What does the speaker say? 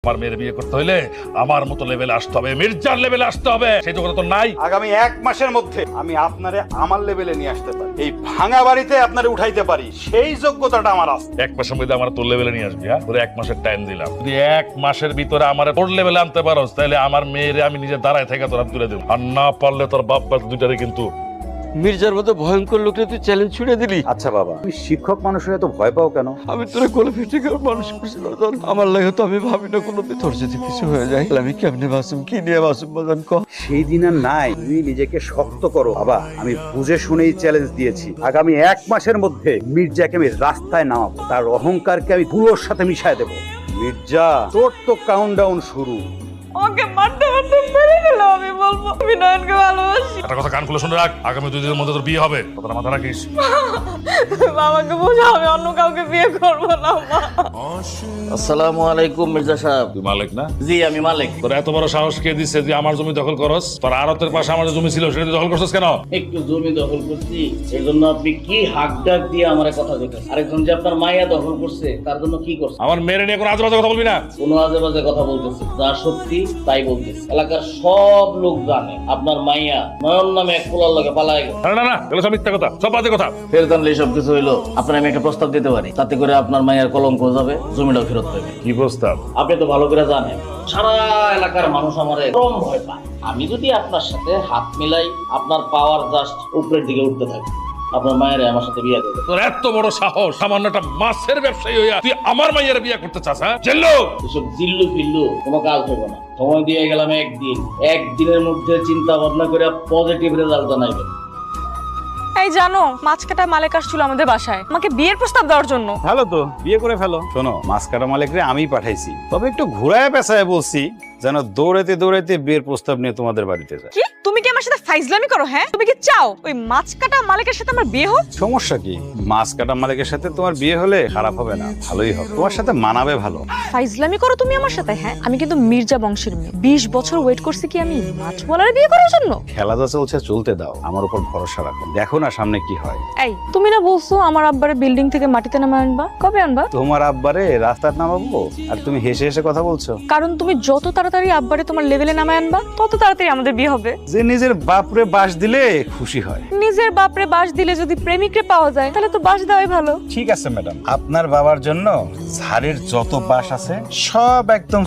আমার মেয়ের বিয়ে করতে হইলে আমার মতো লেভেলে আসতে হবে, মির্জার লেভেলে আসতে হবে। সেই যোগ্যতা তো নাই। আগামী 1 মাসের মধ্যে আমি আপনারে আমার লেভেলে নিয়ে আসতে পারি, এই ভাঙা বাড়িতে আপনারে উঠাইতে পারি, সেই যোগ্যতাটা আমার আছে। 1 মাসের মধ্যে আমার তোর লেভেলে নিয়ে আসবি। হ্যাঁ, তোর 1 মাসের টাইম দিলাম। যদি 1 মাসের ভিতরে আমার তোর লেভেলে আনতে পারোস, তাহলে আমার মেয়েরে আমি নিজে দাঁড়ায় থেকে তোর হাত তুলে দেবো। আর না পারলে তোর বাপ বাপ দুইটারে কিন্তু। মির্জার মতো ভয়ঙ্কর লোকটা তুই চ্যালেঞ্জ ছুড়ে দিলি। আচ্ছা বাবা, তুমি শিক্ষক মানুষের এত ভয় পাও কেন? আমি তোরা কোলে ফিটে করে মানুষ করছি বাজান। আমার লাগে তো আমি ভাবি না কোনো তোর যদি কিছু হয়ে যায় আমি কেমনে বাসুম, কি নিয়ে বাসুম বাজান ক। সেই দিন আর নাই, তুমি নিজেকে শক্ত করো বাবা। আমি বুঝে শুনেই চ্যালেঞ্জ দিয়েছি, আগামী 1 মাসের মধ্যে মির্জাকে আমি রাস্তায় নামাবো, তার অহংকারকে আমি ধুলোর সাথে মিশায় দেবো। মির্জা, তোর তো কাউন্টডাউন শুরু। ওকে মারতে মারতে মেরে গেল। আমি বলবো আমি নয়নকে ভালোবাসি। একটা কথা কান খুলে শুনে রাখ, আগামী 2 দিনের মধ্যে তোর বিয়ে হবে, কথাটা মাথা রাখিস। বাবাকে বোঝাও আমি অন্য কাউকে বিয়ে করবো না মা। আসসালামু আলাইকুম মির্জা সাহেব। তুই মালিক না? জি আমি মালিক। তোর এত বড় সাহস কে দিচ্ছে যে আমার জমি দখল করস? তোর আড়তের পাশে আমার যে জমি ছিল সেটা তুই দখল করছিস কেন? একটু জমি দখল করছি, এই জন্য আপনি কি হাক ডাক দিয়ে আমার কথা বলতেন? আরেকজন যে আপনার মাইয়া দখল করছে তার জন্য কি করছে? আমার মেয়ের নিয়ে কোনো আজে বাজে কথা বলবি না। কোনো আজে বাজে কথা বলতেছে, যা সত্যি তাই বলতেছে। এলাকার সব লোক জানে আপনার মাইয়া নয়ন নামে এক পোলার লাগে পালায় গেছে। না না না, এগুলো সব মিথ্যা কথা, সব বাজে কথা। ফের জানলে সব কিছু হইলো, আপনার আমি একটা প্রস্তাব দিতে পারি, তাতে করে আপনার মাইয়ার কলঙ্ক যাবে, জমিটাও ফেরত পাবে। কি প্রস্তাব? আপনি তো ভালো করে জানেন সারা এলাকার মানুষ আমার কম ভয় পায়। আমি যদি আপনার সাথে হাত মিলাই, আপনার পাওয়ার জাস্ট উপরের দিকে উঠতে থাকে, আপনার মায়ের আমার সাথে বিয়ে দেবে। তোর এত বড় সাহস, সামান্য একটা মাছের ব্যবসায়ী হইয়া তুই আমার মাইয়ের বিয়ে করতে চাস? হ্যাঁ, চেল্লো। এসব জিল্লু ফিল্লু কোনো কাজ হবে না। সময় দিয়ে গেলাম একদিনের মধ্যে চিন্তা ভাবনা করে পজিটিভ রেজাল্ট জানাইবেন। এই জানো, মাছ কাটা মালিক আসছিল আমাদের বাসায় আমাকে বিয়ের প্রস্তাব দেওয়ার জন্য। ভালো তো, বিয়ে করে ফেলো। শোনো, মাছ কাটা মালিকরে আমি পাঠাইছি, তবে একটু ঘুরায় পেঁচায় বলছি যেন দৌড়াইতে দৌড়াইতে বিয়ের প্রস্তাব নিয়ে তোমাদের বাড়িতে যায়। কি তুমি কি আমার সাথে ফাইজলামি করো? হ্যাঁ, তুমি কি চাও ওই মাছ কাটা মালিকের সাথে আমার বিয়ে হোক? সমস্যা কি? মাছ কাটা মালিকের সাথে তোমার বিয়ে হলে খারাপ হবে না, ভালোই হবে, তোমার সাথে মানাবে ভালো। ফাইজলামি করো তুমি আমার সাথে? হ্যাঁ, আমি কিন্তু মির্জা বংশের মেয়ে। 20 বছর ওয়েট করছি কি আমি মাছওয়ালার বিয়ে করার জন্য? খেলা যা চলছে চলতে দাও, আমার উপর ভরসা রাখো, দেখো না সামনে কি হয়। এই তুমি না বলছো আমার আব্বারে বিল্ডিং থেকে মাটিতে নামায় আনবা? কবে আনবা? তোমার আব্বারে রাস্তায় নামাবো আর তুমি হেসে হেসে কথা বলছো? কারণ তুমি যত তাড়াতাড়ি আব্বারে তোমার লেভেলে নামায় আনবা তত তাড়াতাড়ি আমাদের বিয়ে হবে। যে নিজের বাপরে বাস দিলে খুশি হয়। নিজের বাপরে বাস দিলে যদি প্রেমিকরে পাওয়া যায় তাহলে তো বাস দেওয়াই ভালো। ঠিক আছে ম্যাডাম, আপনার বাবার জন্য ঝাড়ের যত বাস আছে সব একদম